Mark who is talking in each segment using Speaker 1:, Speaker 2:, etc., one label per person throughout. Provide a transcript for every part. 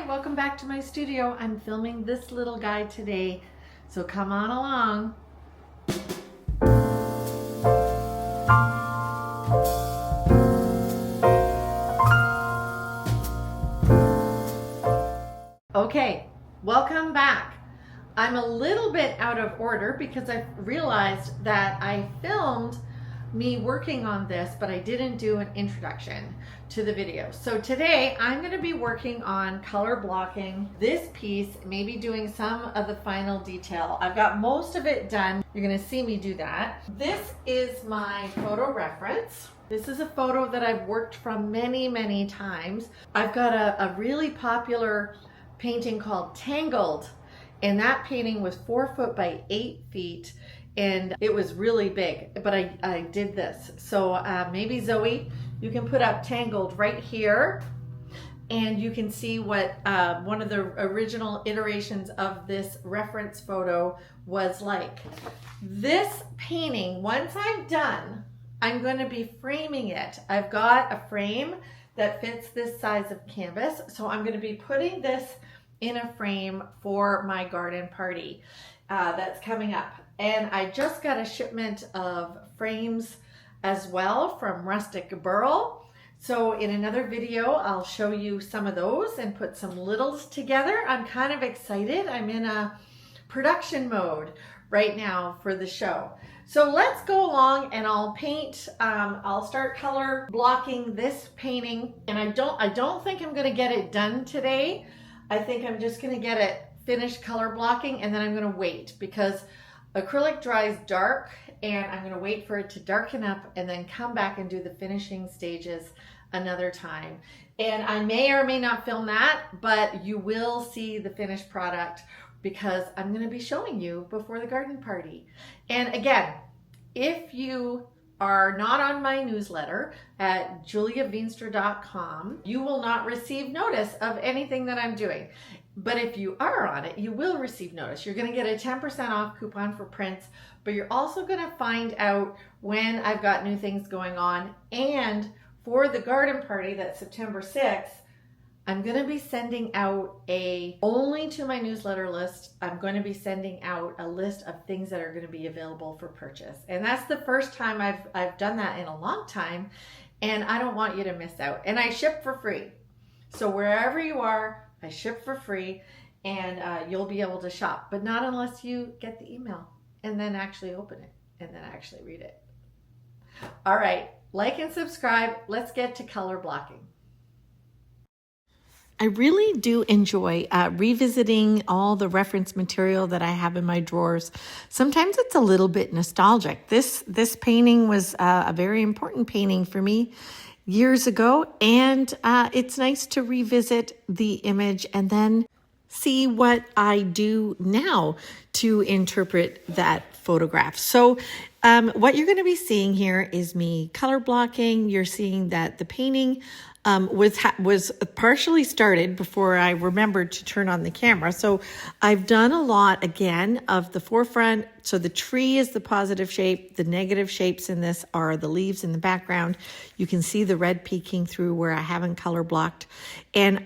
Speaker 1: Hi, welcome back to my studio. I'm filming this little guy today, so come on along. Okay, welcome back. I'm a little bit out of order because I realized that I filmed me working on this, but I didn't do an introduction to the video. So today I'm going to be working on color blocking this piece, maybe doing some of the final detail. I've got most of it done. You're going to see me do that. This is my photo reference. This is a photo that I've worked from many times. I've got a really popular painting called Tangled, and that painting was 4 foot by 8 feet. And it was really big, but I did this. So maybe Zoe, you can put up Tangled right here, and you can see what one of the original iterations of this reference photo was like. This painting, once I'm done, I'm going to be framing it. I've got a frame that fits this size of canvas, so I'm going to be putting this in a frame for my garden party that's coming up. And I just got a shipment of frames as well from Rustic Burl. So in another video, I'll show you some of those and put some littles together. I'm kind of excited. I'm in a production mode right now for the show. So let's go along and I'll paint. I'll start color blocking this painting. And I don't think I'm gonna get it done today. I think I'm just gonna get it finished color blocking, and then I'm gonna wait because acrylic dries dark, and I'm going to wait for it to darken up and then come back and do the finishing stages another time. And I may or may not film that, but you will see the finished product because I'm going to be showing you before the garden party. And again, if you are not on my newsletter at juliaveenstra.com, you will not receive notice of anything that I'm doing. But if you are on it, you will receive notice. You're going to get a 10% off coupon for prints, but you're also going to find out when I've got new things going on. And for the garden party that's September 6th, I'm going to be sending out only to my newsletter list, I'm going to be sending out a list of things that are going to be available for purchase. And that's the first time I've done that in a long time, and I don't want you to miss out. And I ship for free. So wherever you are, I ship for free, and you'll be able to shop, but not unless you get the email and then actually open it and then actually read it. All right, like and subscribe. Let's get to color blocking. I really do enjoy revisiting all the reference material that I have in my drawers. Sometimes it's a little bit nostalgic. This painting was a very important painting for me years ago, and it's nice to revisit the image and then see what I do now to interpret that photograph. So what you're going to be seeing here is me color blocking. You're seeing that the painting was partially started before I remembered to turn on the camera. So I've done a lot again of the forefront. So the tree is the positive shape. The negative shapes in this are the leaves in the background. You can see the red peeking through where I haven't color blocked. And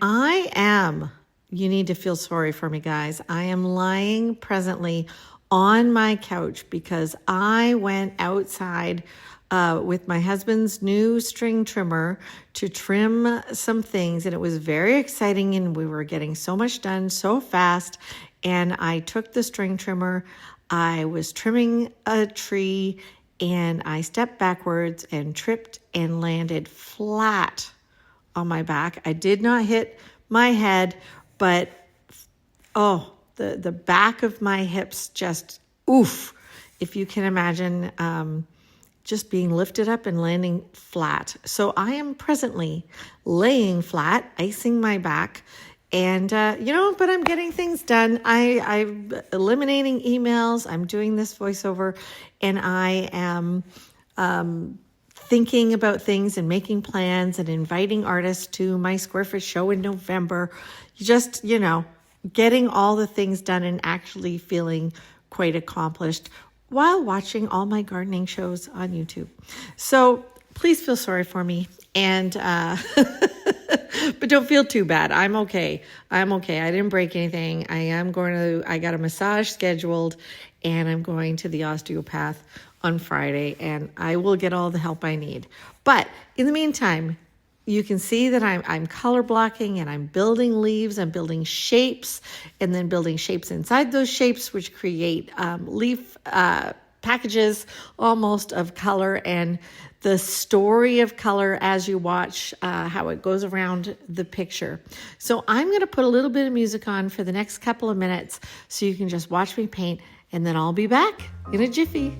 Speaker 1: you need to feel sorry for me, guys. I am lying presently on my couch because I went outside with my husband's new string trimmer to trim some things, and it was very exciting, and we were getting so much done so fast. And I took the string trimmer, I was trimming a tree, and I stepped backwards and tripped and landed flat on my back. I did not hit my head, but the back of my hips just oof, if you can imagine, just being lifted up and landing flat. So I am presently laying flat, icing my back, and but I'm getting things done. I'm eliminating emails. I'm doing this voiceover, and I am thinking about things and making plans and inviting artists to my Square Foot show in November. Just, getting all the things done and actually feeling quite accomplished while watching all my gardening shows on YouTube. So please feel sorry for me. And
Speaker 2: But don't feel too bad. I'm okay. I'm okay. I didn't break anything. I got a massage scheduled, and I'm going to the osteopath on Friday, and I will get all the help I need. But in the meantime, you can see that I'm color blocking, and I'm building leaves. I'm building shapes, and then building shapes inside those shapes, which create leaf packages almost of color, and the story of color as you watch how it goes around the picture. So I'm going to put a little bit of music on for the next couple of minutes so you can just watch me paint, and then I'll be back in a jiffy.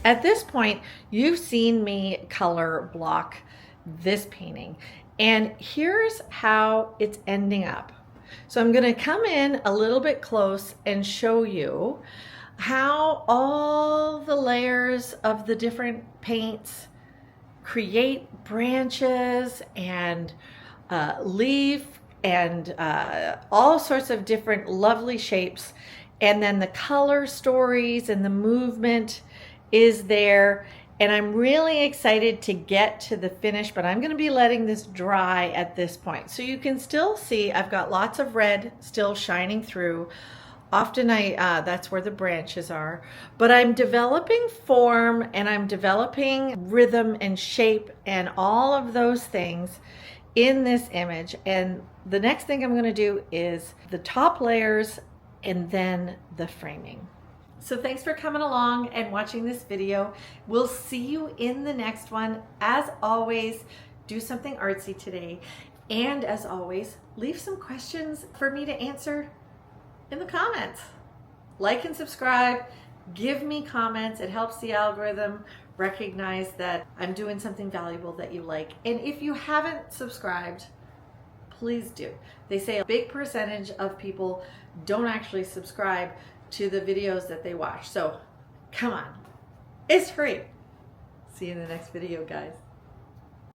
Speaker 2: At this point, you've seen me color block this painting, and here's how it's ending up. So I'm going to come in a little bit close and show you how all the layers of the different paints create branches and leaf and all sorts of different lovely shapes. And then the color stories and the movement is there.
Speaker 1: And I'm really excited to get to the finish, but I'm going to be letting this dry at this point. So you can still see I've got lots of red still shining through. Often that's where the branches are, but I'm developing form and I'm developing rhythm and shape and all of those things in this image. And the next thing I'm going to do is the top layers and then the framing. So thanks for coming along and watching this video. We'll see you in the next one. As always, do something artsy today. And as always, leave some questions for me to answer in the comments. Like and subscribe. Give me comments. It helps the algorithm recognize that I'm doing something valuable that you like. And if you haven't subscribed, please do. They say a big percentage of people don't actually subscribe to the videos that they watch. So come on, it's free. See you in the next video, guys.